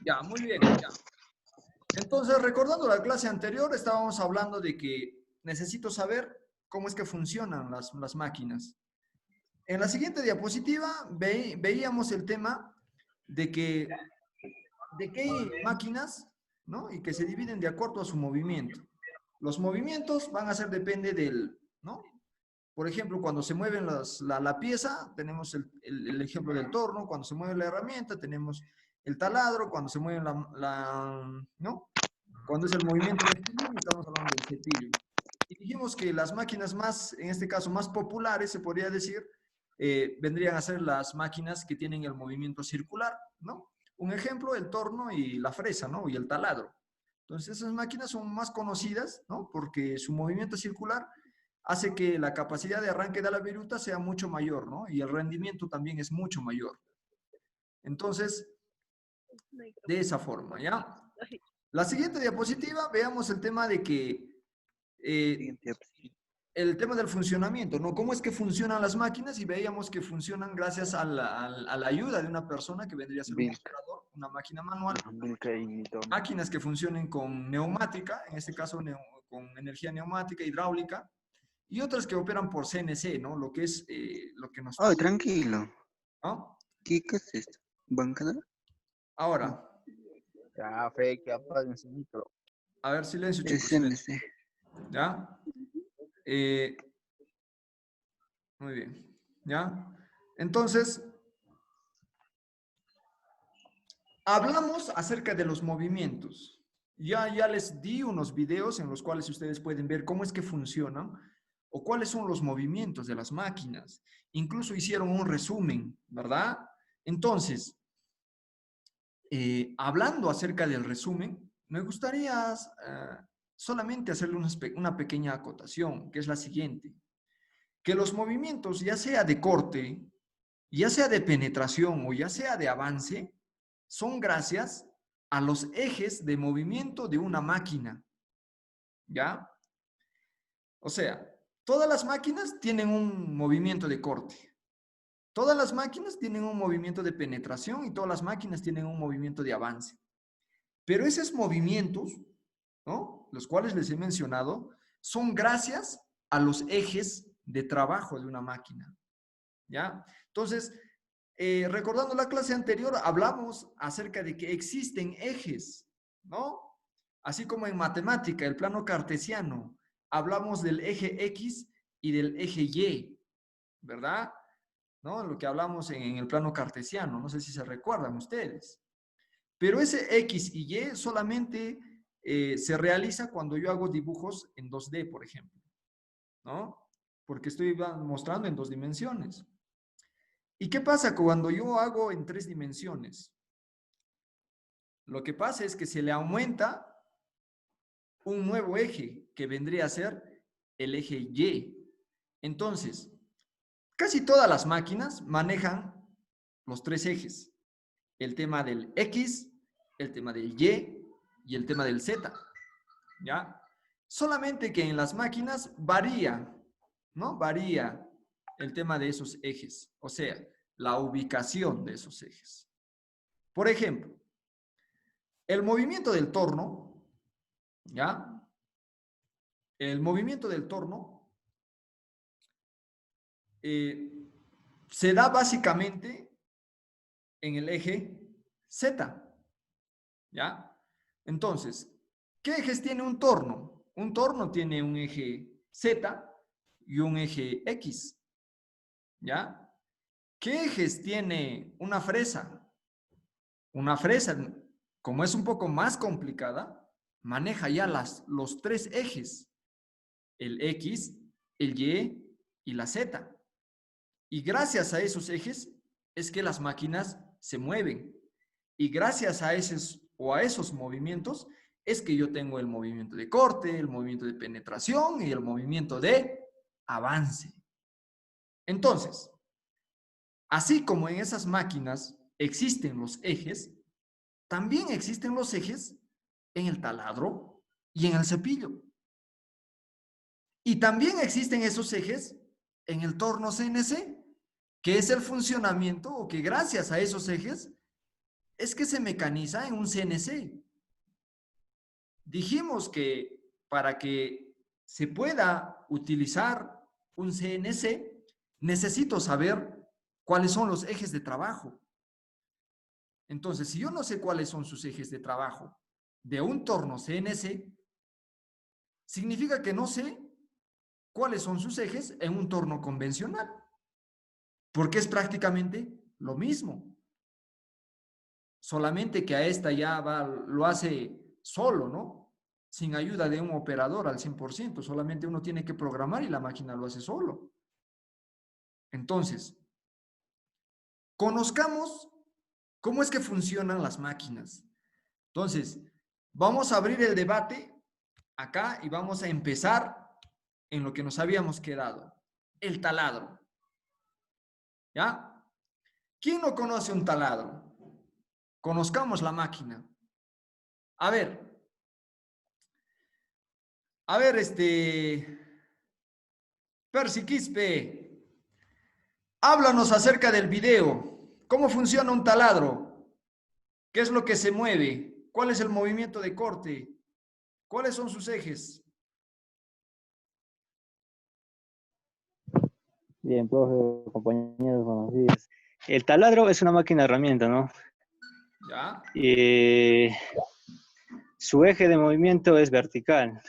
Ya, muy bien. Entonces, recordando la clase anterior, estábamos hablando de que necesito saber cómo es que funcionan las máquinas. En la siguiente diapositiva veíamos el tema de que hay máquinas, ¿no? Y que se dividen de acuerdo a su movimiento. Los movimientos van a ser, depende del, ¿no? Por ejemplo, cuando se mueven la pieza, tenemos el ejemplo del torno. Cuando se mueve la herramienta, tenemos el taladro. Cuando se mueve ¿no? Cuando es el movimiento de cepillo, estamos hablando del cepillo. Y dijimos que las máquinas más, en este caso, más populares, se podría decir, vendrían a ser las máquinas que tienen el movimiento circular, ¿no? Un ejemplo, el torno y la fresa, ¿no? Y el taladro. Entonces, esas máquinas son más conocidas, ¿no? Porque su movimiento circular hace que la capacidad de arranque de la viruta sea mucho mayor, ¿no? Y el rendimiento también es mucho mayor. Entonces, de esa forma, ¿ya? La siguiente diapositiva, veamos el tema de que, el tema del funcionamiento, ¿no? ¿Cómo es que funcionan las máquinas? Y veíamos que funcionan gracias a la ayuda de una persona que vendría a ser un operador, una máquina manual, máquinas que funcionen con neumática, en este caso con energía neumática, hidráulica, y otras que operan por CNC, ¿no? Lo que es lo que nos... Oh, tranquilo. ¿no? ¿Qué es esto? ¿Bancada? Ahora, Ya, fe, que apaguen su micro. a ver, silencio, Es chicos, silencio. CNC. ¿Ya? Muy bien. ¿Ya? Entonces, hablamos acerca de los movimientos. Ya les di unos videos en los cuales ustedes pueden ver cómo es que funcionan o cuáles son los movimientos de las máquinas. Incluso hicieron un resumen, ¿verdad? Entonces, hablando acerca del resumen, me gustaría solamente hacerle una pequeña acotación, que es la siguiente. Que los movimientos, ya sea de corte, ya sea de penetración o ya sea de avance, son gracias a los ejes de movimiento de una máquina. ¿Ya? O sea, todas las máquinas tienen un movimiento de corte. Todas las máquinas tienen un movimiento de penetración y todas las máquinas tienen un movimiento de avance. Pero esos movimientos, ¿no? Los cuales les he mencionado, son gracias a los ejes de trabajo de una máquina. ¿Ya? Entonces, recordando la clase anterior, hablamos acerca de que existen ejes, ¿no? Así como en matemática, el plano cartesiano, hablamos del eje X y del eje Y, ¿verdad? ¿No? Lo que hablamos en el plano cartesiano, no sé si se recuerdan ustedes. Pero ese X y Y solamente se realiza cuando yo hago dibujos en 2D, por ejemplo, ¿no? Porque estoy mostrando en 2 dimensiones. ¿Y qué pasa cuando yo hago en 3 dimensiones? Lo que pasa es que se le aumenta un nuevo eje, que vendría a ser el eje Y. Entonces, casi todas las máquinas manejan los 3 ejes. El tema del X, el tema del Y el tema del Z. ¿Ya? Solamente que en las máquinas varía, ¿no? Varía el tema de esos ejes, o sea, la ubicación de esos ejes. Por ejemplo, el movimiento del torno, ¿ya? El movimiento del torno se da básicamente en el eje Z, ¿ya? Entonces, ¿qué ejes tiene un torno? Un torno tiene un eje Z y un eje X, ¿ya? ¿Qué ejes tiene una fresa? Una fresa, como es un poco más complicada, maneja ya los 3 ejes, el X, el Y la Z. Y gracias a esos ejes es que las máquinas se mueven. Y gracias a esos movimientos es que yo tengo el movimiento de corte, el movimiento de penetración y el movimiento de avance. Entonces, así como en esas máquinas existen los ejes, también existen los ejes en el taladro y en el cepillo. Y también existen esos ejes en el torno CNC, que es el funcionamiento o que gracias a esos ejes es que se mecaniza en un CNC. Dijimos que para que se pueda utilizar un CNC, necesito saber cuáles son los ejes de trabajo. Entonces, si yo no sé cuáles son sus ejes de trabajo de un torno CNC, significa que no sé cuáles son sus ejes en un torno convencional, porque es prácticamente lo mismo. Solamente que a esta ya lo hace solo, ¿no? Sin ayuda de un operador al 100%, solamente uno tiene que programar y la máquina lo hace solo. Entonces, conozcamos cómo es que funcionan las máquinas. Entonces, vamos a abrir el debate acá y vamos a empezar en lo que nos habíamos quedado, el taladro. ¿Ya? ¿Quién no conoce un taladro? Conozcamos la máquina. A ver, Percy Quispe, háblanos acerca del video. ¿Cómo funciona un taladro? ¿Qué es lo que se mueve? ¿Cuál es el movimiento de corte? ¿Cuáles son sus ejes? Bien, profe, compañeros, buenos días. El taladro es una máquina herramienta, ¿no? ¿Ya? Su eje de movimiento es vertical,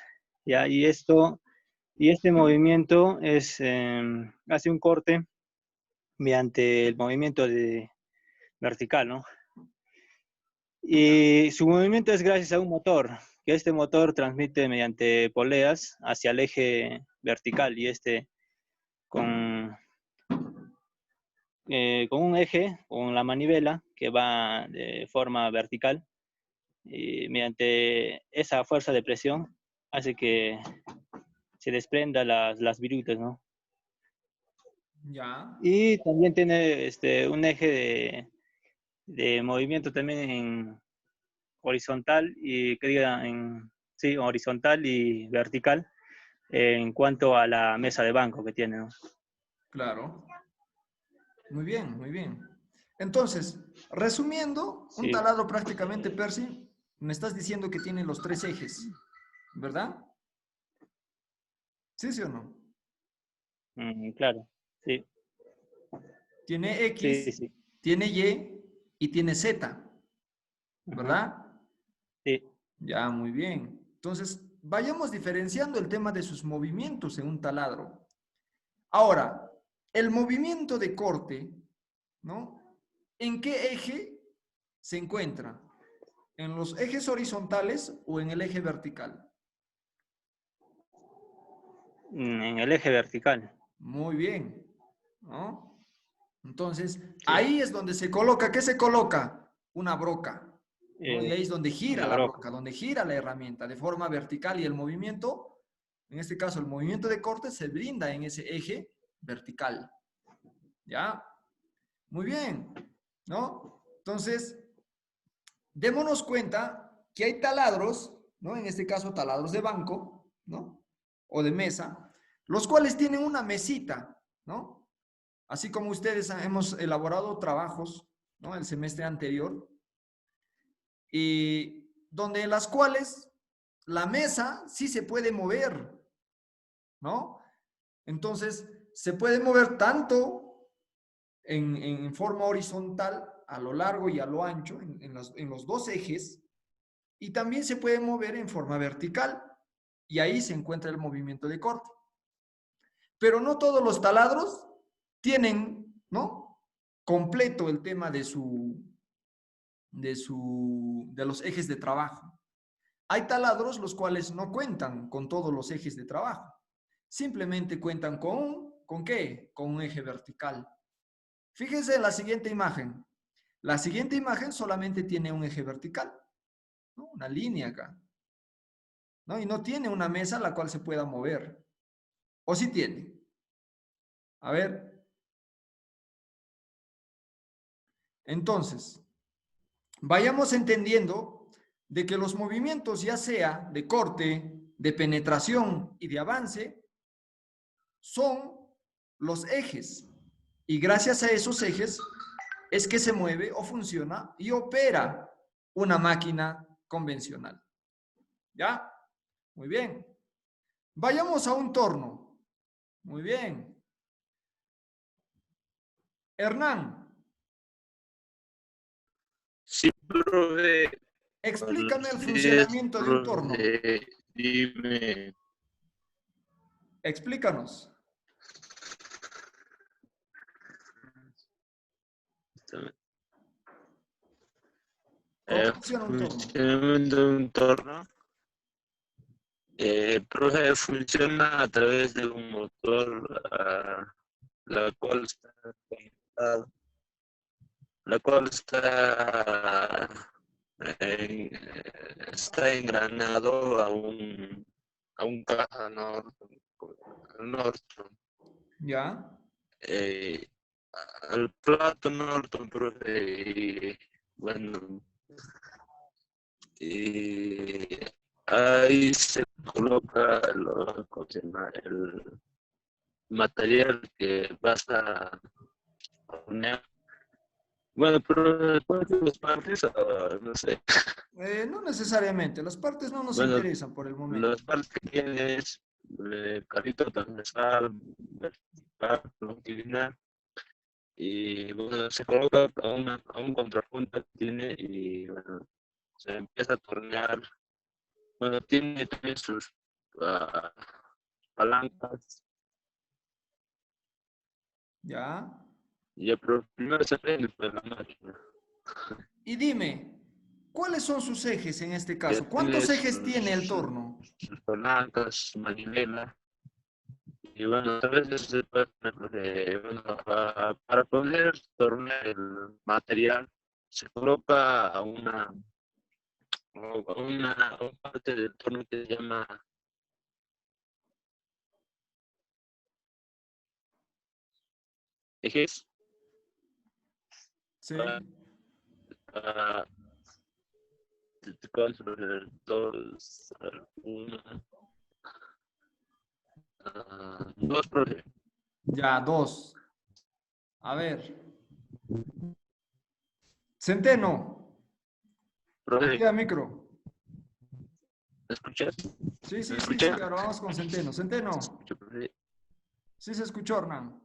¿ya? Y este movimiento hace un corte mediante el movimiento vertical, ¿no? Y su movimiento es gracias a un motor, que este motor transmite mediante poleas hacia el eje vertical y con un eje, con la manivela que va de forma vertical, y mediante esa fuerza de presión hace que se desprenda las virutas, ¿no? ¿Ya? Y también tiene un eje de movimiento también en horizontal y que diga sí, horizontal y vertical en cuanto a la mesa de banco que tiene, ¿no? Claro. Muy bien, muy bien. Entonces, resumiendo, un Sí. taladro prácticamente, Percy, me estás diciendo que tiene los tres ejes, ¿verdad? ¿Sí, sí o no? Claro, sí, Tiene sí, X, sí. tiene Y tiene Z, Ajá, ¿verdad? sí. Ya, muy bien. Entonces, vayamos diferenciando el tema de sus movimientos en un taladro. Ahora, el movimiento de corte, ¿no? ¿En qué eje se encuentra? ¿En los ejes horizontales o en el eje vertical? En el eje vertical. Muy bien, ¿no? Entonces, Sí. ahí es donde se coloca, ¿qué se coloca? Una broca, ¿no? Y ahí es donde gira La la broca. broca, donde gira la herramienta de forma vertical y el movimiento, en este caso el movimiento de corte, se brinda en ese eje vertical. ¿Ya? Muy bien, ¿no? Entonces, démonos cuenta que hay taladros, ¿no? En este caso, taladros de banco, ¿no? O de mesa, los cuales tienen una mesita, ¿no? Así como ustedes hemos elaborado trabajos, ¿no? El semestre anterior, y donde en las cuales la mesa sí se puede mover, ¿no? Entonces, se puede mover tanto en forma horizontal, a lo largo y a lo ancho, en los dos ejes, y también se puede mover en forma vertical, y ahí se encuentra el movimiento de corte. Pero no todos los taladros tienen, ¿no? Completo el tema de los ejes de trabajo. Hay taladros los cuales no cuentan con todos los ejes de trabajo. Simplemente cuentan ¿con qué? Con un eje vertical. Fíjense en la siguiente imagen. La siguiente imagen solamente tiene un eje vertical, ¿no? Una línea acá, ¿no? Y no tiene una mesa la cual se pueda mover. ¿O sí tiene? A ver. Entonces, vayamos entendiendo de que los movimientos, ya sea de corte, de penetración y de avance, son los ejes. Y gracias a esos ejes es que se mueve o funciona y opera una máquina convencional. ¿Ya? Muy bien. Vayamos a un torno. Muy bien. Hernán, Sí, profe. explícame el Así es, funcionamiento de un torno. profe. Dime. Explícanos. ¿Cómo funciona un torno? Funcionamiento de un torno. Profe, funciona a través de un motor, la cual está conectado, la cual eh, está engranado a un caja Norton. ¿Ya? Eh, al plato Norton, profe, y bueno, y ahí se coloca ¿cómo se llama? El material que vas a poner. Bueno, pero después de las partes, no sé. No necesariamente. Las partes no nos Bueno, interesan por el momento. las partes que tienes, carrito transversal, vertical, longitudinal, y bueno, se coloca a un contrapunto que tiene y bueno, se empieza a tornear. Bueno, tiene también sus ah, palancas, ¿Ya? y pero primero se prende pues, la máquina. Y dime, ¿cuáles son sus ejes en este Ya caso? tiene ¿Cuántos ejes tiene el torno? sus palancas, su manivela. Y bueno, a veces se puede poner, bueno, para poder tornear el material, se coloca a una parte del torno que se llama ejes. Sí. Para controlar dos, una, dos proyectos. Ya, dos. A ver. Centeno. Profe, Activa micro. ¿me escuchas? Sí, ¿Me sí, sí, sí. escucha? Ahora vamos con Centeno. ¿Me Centeno. escucha, profe? Sí se escuchó, Hernán.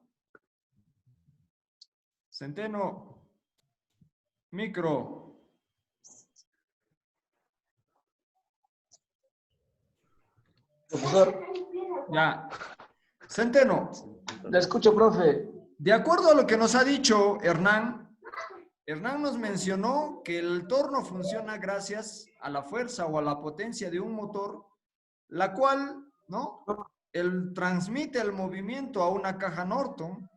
Centeno. Micro. Profesor, Ya. Centeno. le escucho, profe. De acuerdo a lo que nos ha dicho Hernán, Hernán nos mencionó que el torno funciona gracias a la fuerza o a la potencia de un motor, la cual, ¿no? Él transmite el movimiento a una caja Norton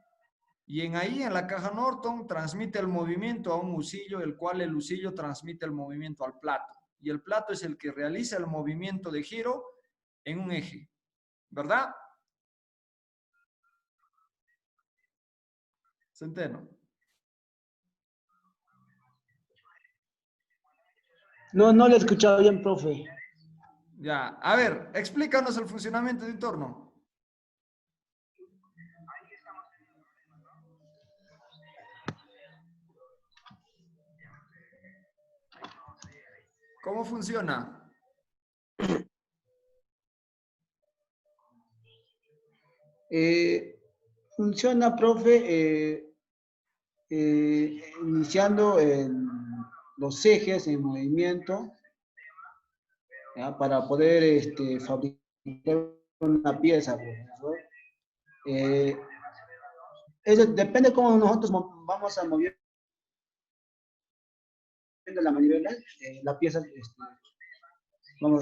y en la caja Norton transmite el movimiento a un husillo, el cual el husillo transmite el movimiento al plato. Y el plato es el que realiza el movimiento de giro en un eje, ¿verdad? Centeno. No le he escuchado bien, profe. Ya, a ver, explícanos el funcionamiento de un torno. ¿Cómo funciona? Funciona, profe, iniciando los ejes en movimiento, ¿ya? Para poder fabricar una pieza, profesor. Eso depende cómo nosotros vamos a mover la manivela, la pieza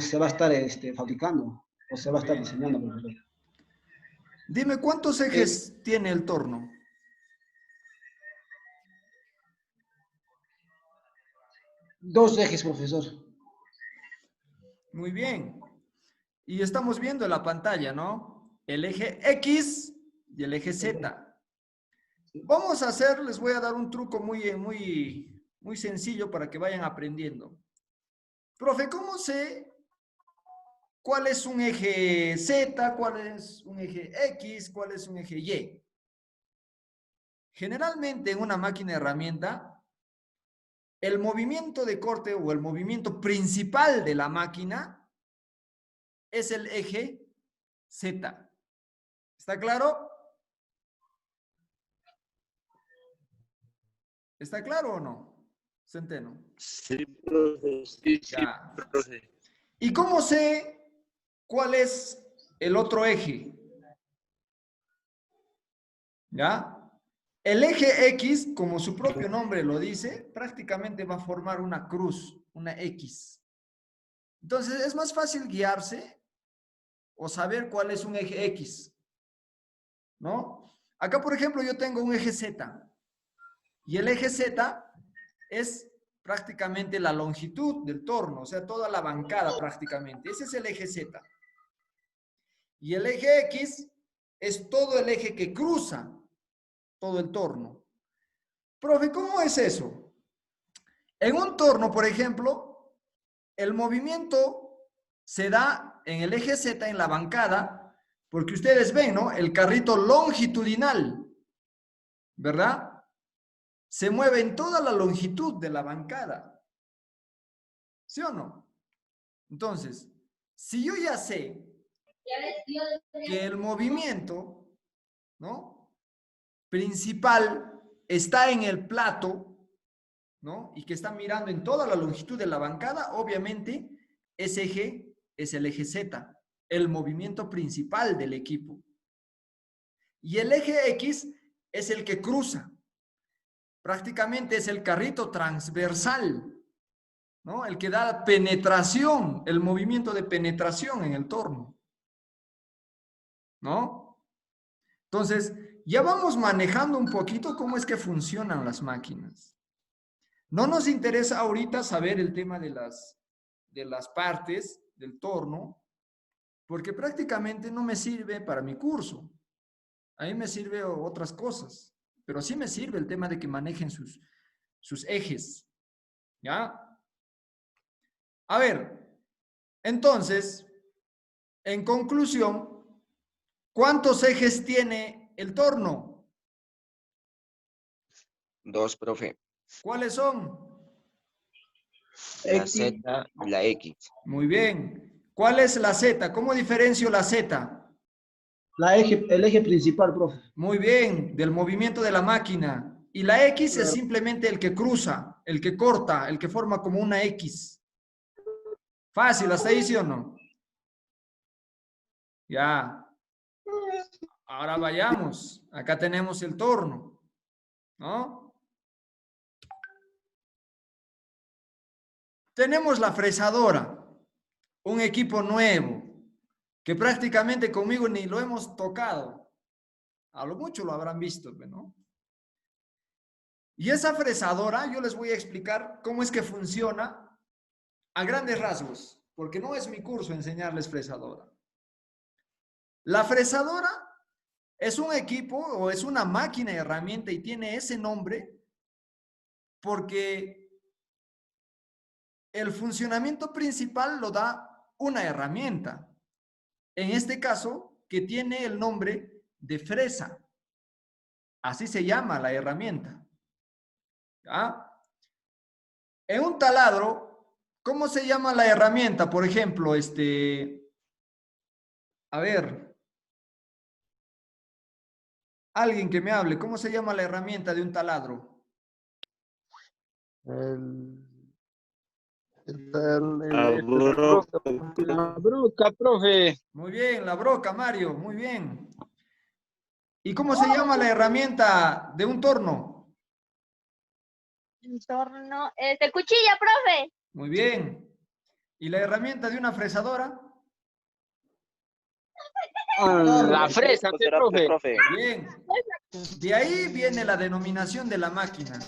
se va a estar fabricando o se va a estar diseñando, profesor. Dime, ¿cuántos ejes tiene el torno? Dos ejes, profesor. Muy bien. Y estamos viendo en la pantalla, ¿no? El eje X y el eje Z. Vamos a hacer, les voy a dar un truco muy sencillo para que vayan aprendiendo. Profe, ¿cómo sé cuál es un eje Z, cuál es un eje X, cuál es un eje Y? Generalmente en una máquina de herramienta, el movimiento de corte o el movimiento principal de la máquina es el eje Z. ¿Está claro? ¿Está claro o no, Centeno? Sí, profe, sí, sí, Ya. profe. ¿Y cómo sé cuál es el otro eje? ¿Ya? El eje X, como su propio nombre lo dice, prácticamente va a formar una cruz, una X. Entonces, es más fácil guiarse o saber cuál es un eje X, ¿no? Acá, por ejemplo, yo tengo un eje Z. Y el eje Z es prácticamente la longitud del torno, o sea, toda la bancada prácticamente. Ese es el eje Z. Y el eje X es todo el eje que cruza todo el torno. Profe, ¿cómo es eso? En un torno, por ejemplo, el movimiento se da en el eje Z, en la bancada, porque ustedes ven, ¿no? El carrito longitudinal, ¿verdad? Se mueve en toda la longitud de la bancada. ¿Sí o no? Entonces, si yo ya sé que el movimiento, ¿no?, principal está en el plato, ¿no?, y que está mirando en toda la longitud de la bancada, obviamente ese eje es el eje Z, el movimiento principal del equipo. Y el eje X es el que cruza. Prácticamente es el carrito transversal, ¿no?, el que da penetración, el movimiento de penetración en el torno, ¿no? Entonces, ya vamos manejando un poquito cómo es que funcionan las máquinas. No nos interesa ahorita saber el tema de las partes del torno, porque prácticamente no me sirve para mi curso. A mí me sirve otras cosas, pero sí me sirve el tema de que manejen sus ejes, ¿ya? A ver, entonces, en conclusión, ¿cuántos ejes tiene el torno? 2, profe. ¿Cuáles son? La X. Z y la X. Muy bien. ¿Cuál es la Z? ¿Cómo diferencio la Z? El eje principal, profe. Muy bien, del movimiento de la máquina. Y la X es Claro. simplemente el que cruza, el que corta, el que forma como una X. Fácil, ¿hasta ahí sí o no? Ya. Ahora vayamos. Acá tenemos el torno, ¿no? Tenemos la fresadora, un equipo nuevo, que prácticamente conmigo ni lo hemos tocado. A lo mucho lo habrán visto, ¿no? Y esa fresadora, yo les voy a explicar cómo es que funciona a grandes rasgos, porque no es mi curso enseñarles fresadora. La fresadora es un equipo o es una máquina de herramienta y tiene ese nombre porque el funcionamiento principal lo da una herramienta. En este caso, que tiene el nombre de fresa. Así se llama la herramienta. ¿Ya? En un taladro, ¿cómo se llama la herramienta? Por ejemplo, a ver, alguien que me hable, ¿cómo se llama la herramienta de un taladro? La broca, profe. Muy bien, la broca, Mario, muy bien. ¿Y cómo se llama la herramienta de un torno? Torno, cuchilla, profe. Muy bien. ¿Y la herramienta de una fresadora? La fresa, profe. Bien. De ahí viene la denominación de la máquina.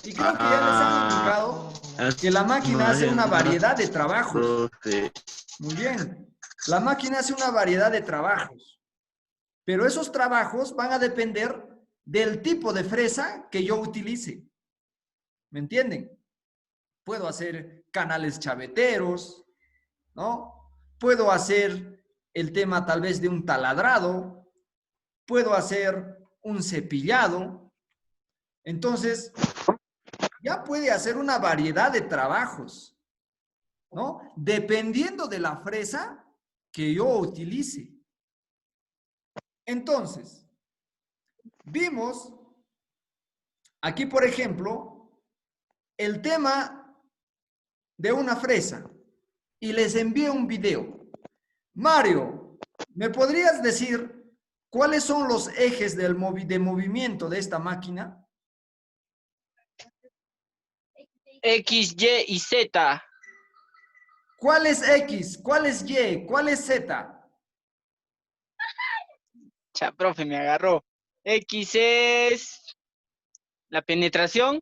Y creo que ya les han indicado que la máquina hace una variedad de trabajos. Muy bien. La máquina hace una variedad de trabajos. Pero esos trabajos van a depender del tipo de fresa que yo utilice. ¿Me entienden? Puedo hacer canales chaveteros, ¿no? Puedo hacer el tema tal vez de un taladrado. Puedo hacer un cepillado. Entonces, ya puede hacer una variedad de trabajos, ¿no? Dependiendo de la fresa que yo utilice. Entonces, vimos aquí, por ejemplo, el tema de una fresa y les envié un video. Mario, ¿me podrías decir cuáles son los ejes de movimiento de esta máquina? X, Y y Z. ¿Cuál es X? ¿Cuál es Y? ¿Cuál es Z? Ya, profe, me agarró. X es la penetración.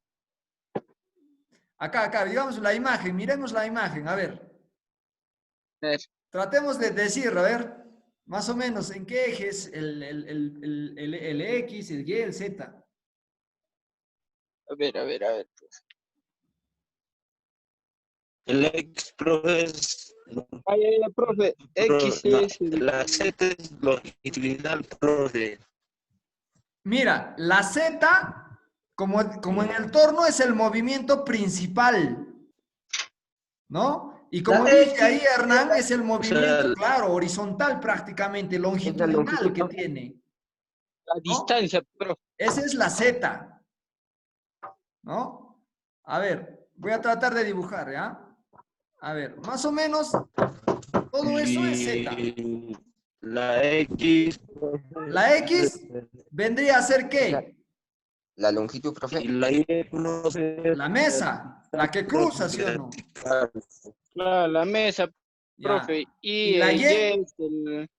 Acá, digamos la imagen, miremos la imagen, a ver. A ver. Tratemos de decir, a ver, más o menos, ¿en qué ejes el X, el Y, el Z? A ver. El X, profe, es... Ay, profe, X no, es... la Z es longitudinal, profe. Mira, la Z, como en el torno, es el movimiento principal, ¿no? Y como dice ahí Hernán, es el movimiento, claro, horizontal prácticamente, longitudinal que tiene. La distancia, profe. Esa es la Z, ¿no? A ver, voy a tratar de dibujar, ¿ya? A ver, más o menos, todo eso es Z. La X. La X vendría a ser ¿qué? La longitud, profe. Y la Y, profe. La mesa, la que cruza, ¿sí o no? Claro, la mesa, Ya. profe. ¿Y la el Y? es el...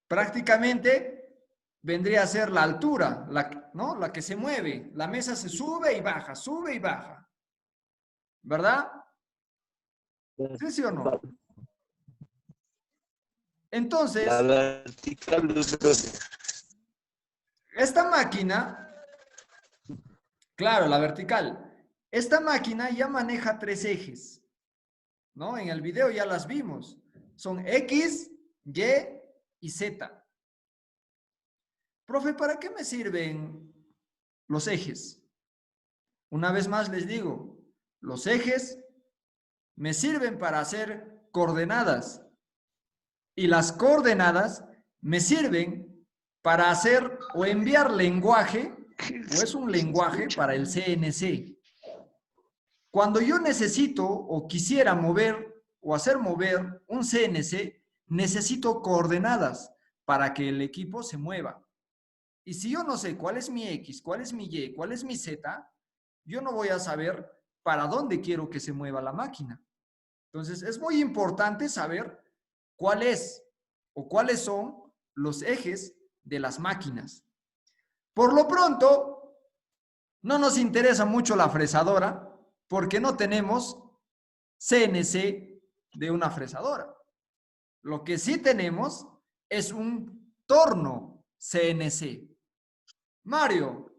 Prácticamente vendría a ser la altura, ¿no? La que se mueve. La mesa se sube y baja, sube y baja. ¿Verdad? ¿Sí, sí o no? Entonces, La vertical, profe. esta máquina, claro, la vertical, esta máquina ya maneja 3 ejes, ¿no? En el video ya las vimos. Son X, Y y Z. Profe, ¿para qué me sirven los ejes? Una vez más les digo, los ejes me sirven para hacer coordenadas y las coordenadas me sirven para hacer o enviar lenguaje, o es un lenguaje para el CNC. Cuando yo necesito o quisiera mover o hacer mover un CNC, necesito coordenadas para que el equipo se mueva. Y si yo no sé cuál es mi X, cuál es mi Y, cuál es mi Z, yo no voy a saber para dónde quiero que se mueva la máquina. Entonces, es muy importante saber cuál es o cuáles son los ejes de las máquinas. Por lo pronto, no nos interesa mucho la fresadora porque no tenemos CNC de una fresadora. Lo que sí tenemos es un torno CNC. Mario,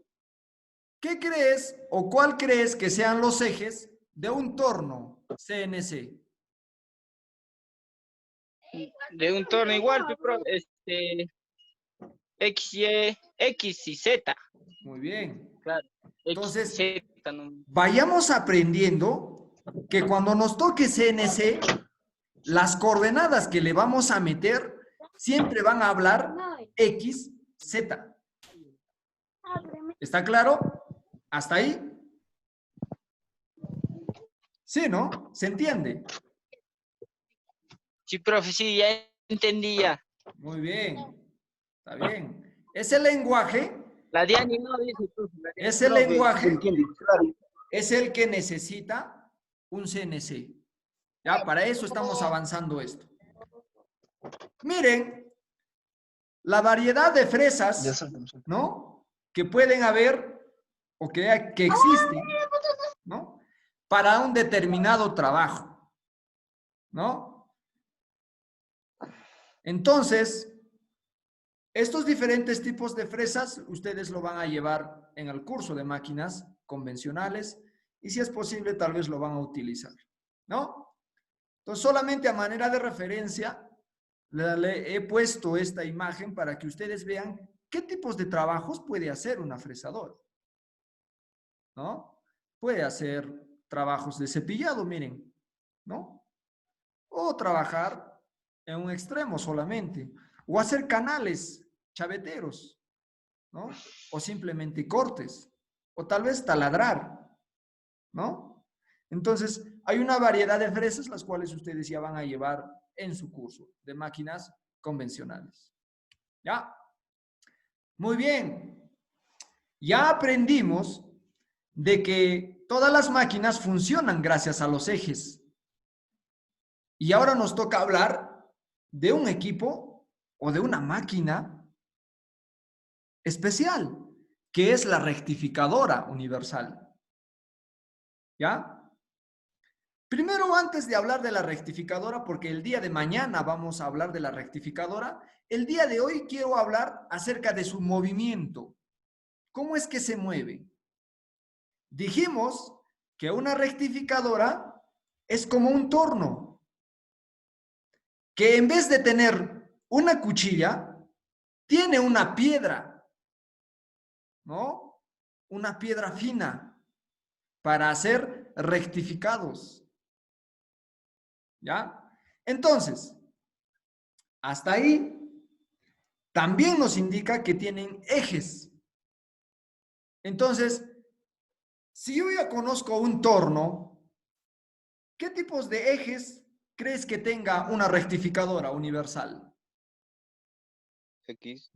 ¿qué crees o cuál crees que sean los ejes de un torno CNC? De un torno igual, profe, X, y Z. Muy bien. Claro. Entonces, X, Z, no. vayamos aprendiendo que cuando nos toque CNC, las coordenadas que le vamos a meter siempre van a hablar X, Z. ¿Está claro? ¿Hasta ahí? Sí, ¿no? ¿Se entiende? Sí, profe, sí, ya entendía. Muy bien. Está bien. Ese lenguaje, La Diani no dice, profe. ese Profe, lenguaje entiende, claro. es el que necesita un CNC. Ya, para eso estamos avanzando esto. Miren, la variedad de fresas, ¿no? Que pueden haber o que existen, ¿no? Para un determinado trabajo, ¿no? Entonces, estos diferentes tipos de fresas, ustedes lo van a llevar en el curso de máquinas convencionales y si es posible, tal vez lo van a utilizar, ¿no? Entonces, solamente a manera de referencia, Le he puesto esta imagen para que ustedes vean qué tipos de trabajos puede hacer una fresadora, ¿no? Puede hacer trabajos de cepillado, miren, ¿no? O trabajar en un extremo solamente, o hacer canales chaveteros, ¿no? O simplemente cortes, o tal vez taladrar, ¿no? Entonces, hay una variedad de fresas las cuales ustedes ya van a llevar en su curso de máquinas convencionales. ¿Ya? Muy bien. Ya aprendimos de que todas las máquinas funcionan gracias a los ejes. Y ahora nos toca hablar de un equipo o de una máquina especial, que es la rectificadora universal. ¿Ya? Primero, antes de hablar de la rectificadora, porque el día de mañana vamos a hablar de la rectificadora, el día de hoy quiero hablar acerca de su movimiento. ¿Cómo es que se mueve? Dijimos que una rectificadora es como un torno, que en vez de tener una cuchilla, tiene una piedra, ¿no? Una piedra fina para hacer rectificados. ¿Ya? Entonces, hasta ahí también nos indica que tienen ejes. Entonces, si yo ya conozco un torno, ¿qué tipos de ejes crees que tenga una rectificadora universal? X.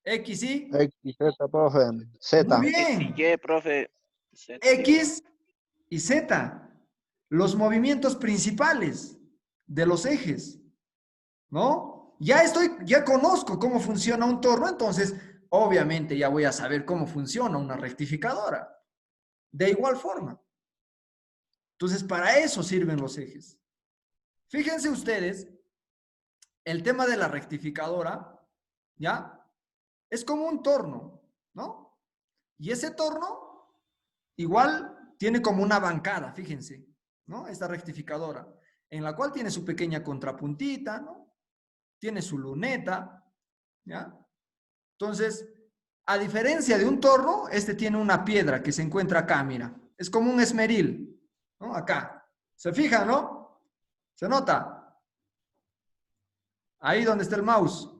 X y X, Z, profe. Z. muy X bien. y Y, profe. Z. X y Z. Los movimientos principales de los ejes, ¿no? Ya conozco cómo funciona un torno, entonces obviamente ya voy a saber cómo funciona una rectificadora. De igual forma. Entonces, para eso sirven los ejes. Fíjense ustedes, el tema de la rectificadora, ¿ya? Es como un torno, ¿no? Y ese torno igual tiene como una bancada, fíjense, ¿no? Esta rectificadora, en la cual tiene su pequeña contrapuntita, ¿no? Tiene su luneta, ¿ya? Entonces, a diferencia de un torno, este tiene una piedra que se encuentra acá, mira. Es como un esmeril, ¿no? Acá. ¿Se fijan, no? ¿Se nota? Ahí donde está el mouse.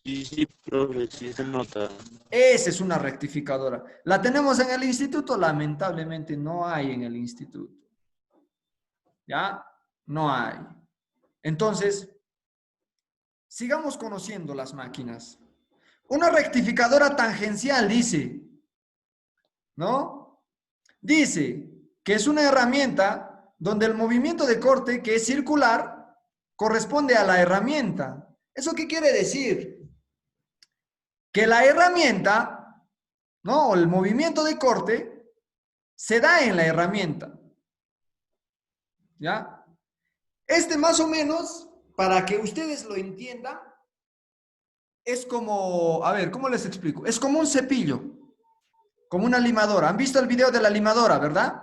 Sí, sí, profe, sí se nota. Esa es una rectificadora. ¿La tenemos en el instituto? Lamentablemente no hay en el instituto. ¿Ya? No hay. Entonces, sigamos conociendo las máquinas. Una rectificadora tangencial dice, ¿no? Dice que es una herramienta donde el movimiento de corte, que es circular, corresponde a la herramienta. ¿Eso qué quiere decir? Que la herramienta, ¿no? O el movimiento de corte se da en la herramienta. ¿Ya? Este más o menos, para que ustedes lo entiendan, es como, a ver, ¿cómo les explico? Es como un cepillo, como una limadora. ¿Han visto el video de la limadora, verdad?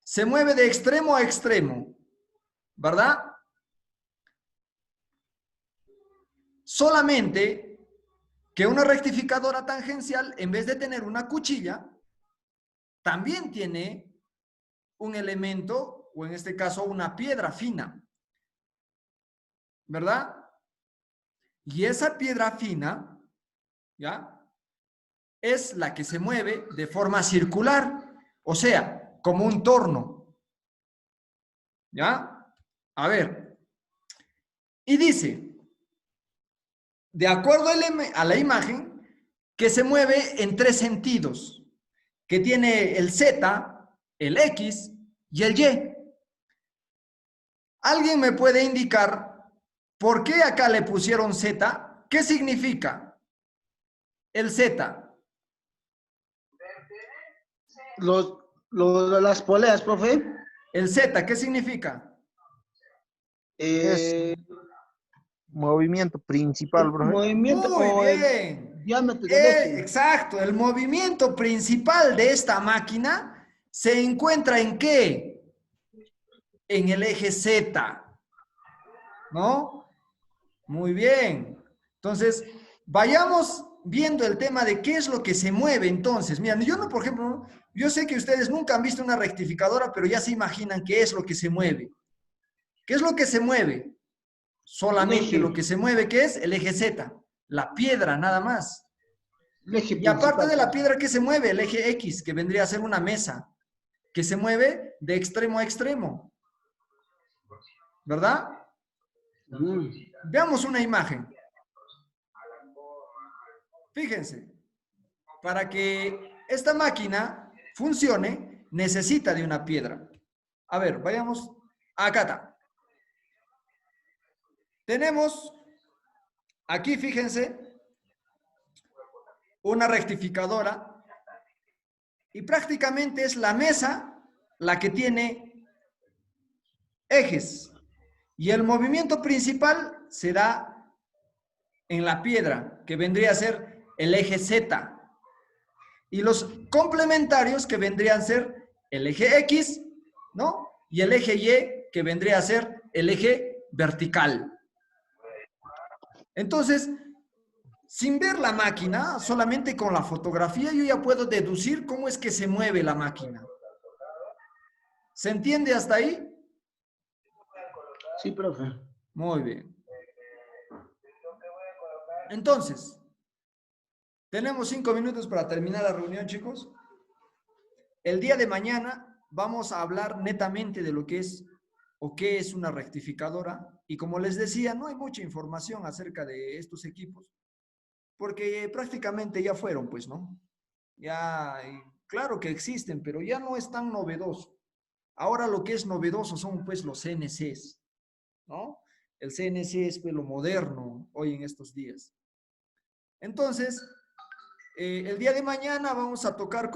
Se mueve de extremo a extremo, ¿verdad? Solamente que una rectificadora tangencial, en vez de tener una cuchilla, también tiene un elemento, o en este caso una piedra fina, ¿verdad? Y esa piedra fina, ¿ya? Es la que se mueve de forma circular, o sea, como un torno, ¿ya? A ver, y dice, de acuerdo a la imagen, que se mueve en tres sentidos, que tiene el Z, el X y el Y. ¿Alguien me puede indicar por qué acá le pusieron Z? ¿Qué significa el Z? Las poleas, profe. El Z, ¿qué significa? Movimiento principal, profe. Movimiento Muy o bien. el diámetro del eje. Exacto, el movimiento principal de esta máquina se encuentra ¿en qué? En el eje Z. ¿No? Muy bien. Entonces, vayamos viendo el tema de qué es lo que se mueve entonces. Miren, yo no, por ejemplo, yo sé que ustedes nunca han visto una rectificadora, pero ya se imaginan qué es lo que se mueve. ¿Qué es lo que se mueve? Solamente lo que se mueve, ¿qué es? El eje Z, la piedra nada más. Y aparte de la piedra, ¿qué se mueve? El eje X, que vendría a ser una mesa, que se mueve de extremo a extremo. ¿Verdad? Veamos una imagen. Fíjense, para que esta máquina funcione, necesita de una piedra. A ver, vayamos. Acá está. Tenemos aquí, fíjense, una rectificadora y prácticamente es la mesa la que tiene ejes y el movimiento principal será en la piedra, que vendría a ser el eje Z, y los complementarios que vendrían a ser el eje X, ¿no? Y el eje Y, que vendría a ser el eje vertical. Entonces, sin ver la máquina, solamente con la fotografía, yo ya puedo deducir cómo es que se mueve la máquina. ¿Se entiende hasta ahí? Sí, profe. Muy bien. Entonces, tenemos 5 minutos para terminar la reunión, chicos. El día de mañana vamos a hablar netamente de lo que es o qué es una rectificadora. Y como les decía, no hay mucha información acerca de estos equipos, porque prácticamente ya fueron, pues, ¿no? Ya, claro que existen, pero ya no es tan novedoso. Ahora lo que es novedoso son, pues, los CNCs, ¿no? El CNC es, pues, lo moderno hoy en estos días. Entonces, el día de mañana vamos a tocar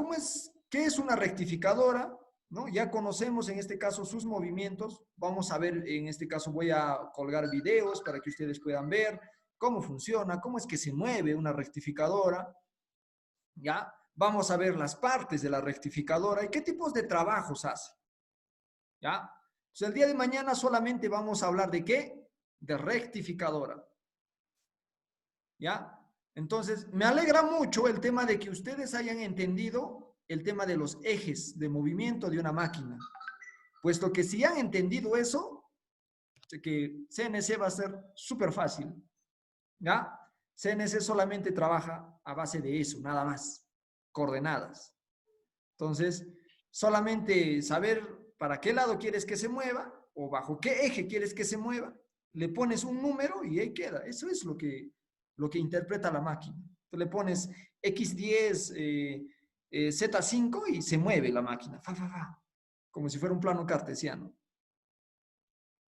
qué es una rectificadora, ¿no? Ya conocemos en este caso sus movimientos. Vamos a ver, en este caso voy a colgar videos para que ustedes puedan ver cómo funciona, cómo es que se mueve una rectificadora, ¿ya? Vamos a ver las partes de la rectificadora y qué tipos de trabajos hace, ¿ya? Entonces, el día de mañana solamente vamos a hablar de ¿qué? De rectificadora, ¿ya? Entonces, me alegra mucho el tema de que ustedes hayan entendido el tema de los ejes de movimiento de una máquina, puesto que si han entendido eso, que CNC va a ser súper fácil, ¿ya? CNC solamente trabaja a base de eso, nada más, coordenadas. Entonces, solamente saber para qué lado quieres que se mueva o bajo qué eje quieres que se mueva, le pones un número y ahí queda. Eso es lo que interpreta la máquina. Tú le pones X10, Z5 y se mueve la máquina, como si fuera un plano cartesiano.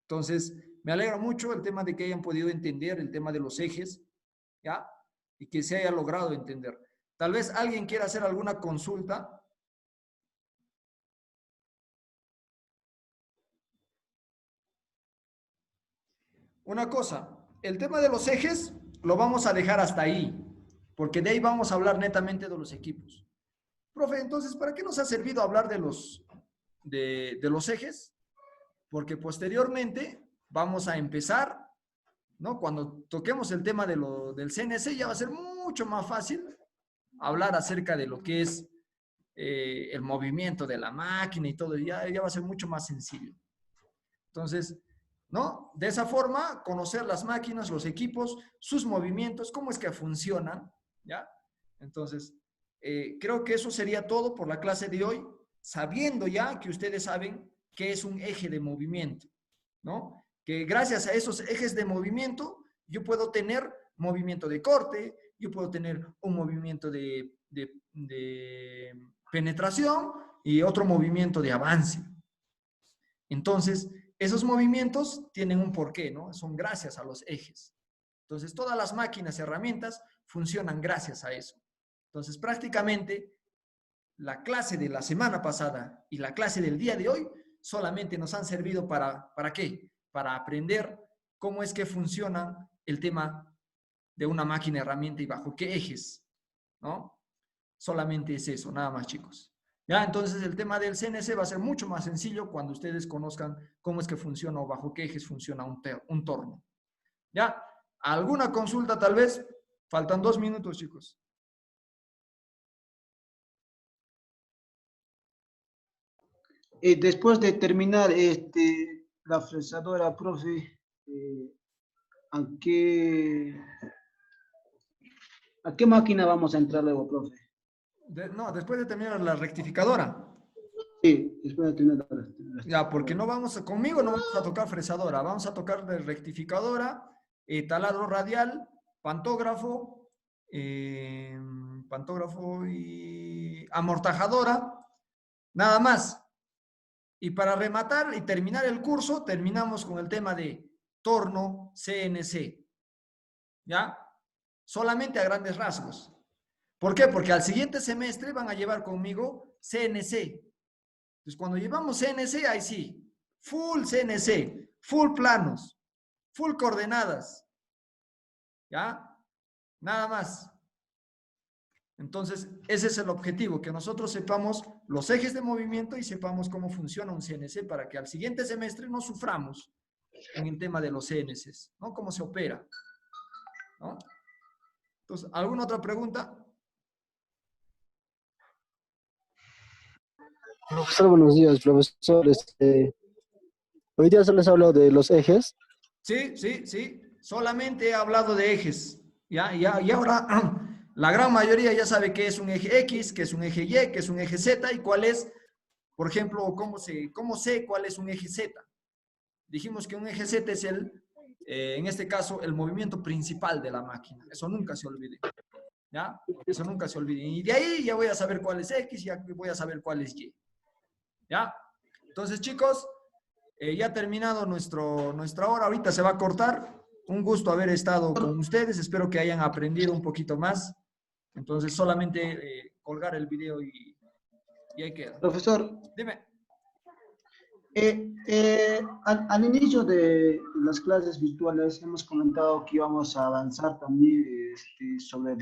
Entonces, me alegra mucho el tema de que hayan podido entender el tema de los ejes, ¿ya? Y que se haya logrado entender. Tal vez alguien quiera hacer alguna consulta. Una cosa, el tema de los ejes lo vamos a dejar hasta ahí, porque de ahí vamos a hablar netamente de los equipos. Profe, entonces, ¿para qué nos ha servido hablar de los ejes? Porque posteriormente vamos a empezar, ¿no? Cuando toquemos el tema del CNC ya va a ser mucho más fácil hablar acerca de lo que es el movimiento de la máquina y todo, ya va a ser mucho más sencillo. Entonces, ¿no? De esa forma, conocer las máquinas, los equipos, sus movimientos, cómo es que funcionan, ¿ya? Entonces, creo que eso sería todo por la clase de hoy, sabiendo ya que ustedes saben qué es un eje de movimiento, ¿no? Que gracias a esos ejes de movimiento, yo puedo tener movimiento de corte, yo puedo tener un movimiento de penetración y otro movimiento de avance. Entonces, esos movimientos tienen un porqué, ¿no? Son gracias a los ejes. Entonces, todas las máquinas y herramientas funcionan gracias a eso. Entonces, prácticamente, la clase de la semana pasada y la clase del día de hoy solamente nos han servido ¿para qué? Para aprender cómo es que funciona el tema de una máquina herramienta y bajo qué ejes, ¿no? Solamente es eso, nada más, chicos. Ya, entonces el tema del CNC va a ser mucho más sencillo cuando ustedes conozcan cómo es que funciona o bajo qué ejes funciona un torno. ¿Ya? ¿Alguna consulta tal vez? Faltan 2 minutos, chicos. Después de terminar la fresadora, profe, ¿a qué máquina vamos a entrar luego, profe? No, después de terminar la rectificadora. Sí, después de terminar Ya, porque no vamos, conmigo no vamos a tocar fresadora, vamos a tocar de rectificadora, taladro radial, pantógrafo, pantógrafo y amortajadora, nada más. Y para rematar y terminar el curso, terminamos con el tema de torno CNC. ¿Ya? Solamente a grandes rasgos. ¿Por qué? Porque al siguiente semestre van a llevar conmigo CNC. Entonces, cuando llevamos CNC, ahí sí, full CNC, full planos, full coordenadas. ¿Ya? Nada más. Entonces, ese es el objetivo, que nosotros sepamos los ejes de movimiento y sepamos cómo funciona un CNC para que al siguiente semestre no suframos en el tema de los CNCs, ¿no? Cómo se opera, ¿no? Entonces, ¿alguna otra pregunta? Profesor, buenos días, profesor. Hoy día se les habló de los ejes. Sí, sí, sí. Solamente he hablado de ejes. Y ahora la gran mayoría ya sabe qué es un eje X, qué es un eje Y, qué es un eje Z y cuál es, por ejemplo, cómo sé cuál es un eje Z. Dijimos que un eje Z es en este caso, el movimiento principal de la máquina. Eso nunca se olvide. ¿Ya? Eso nunca se olvide. Y de ahí ya voy a saber cuál es X, ya voy a saber cuál es Y. ¿Ya? Entonces, chicos, ya ha terminado nuestra hora. Ahorita se va a cortar. Un gusto haber estado con ustedes. Espero que hayan aprendido un poquito más. Entonces, solamente colgar el video y ahí queda. Profesor, Dime. al inicio de las clases virtuales hemos comentado que íbamos a avanzar también sobre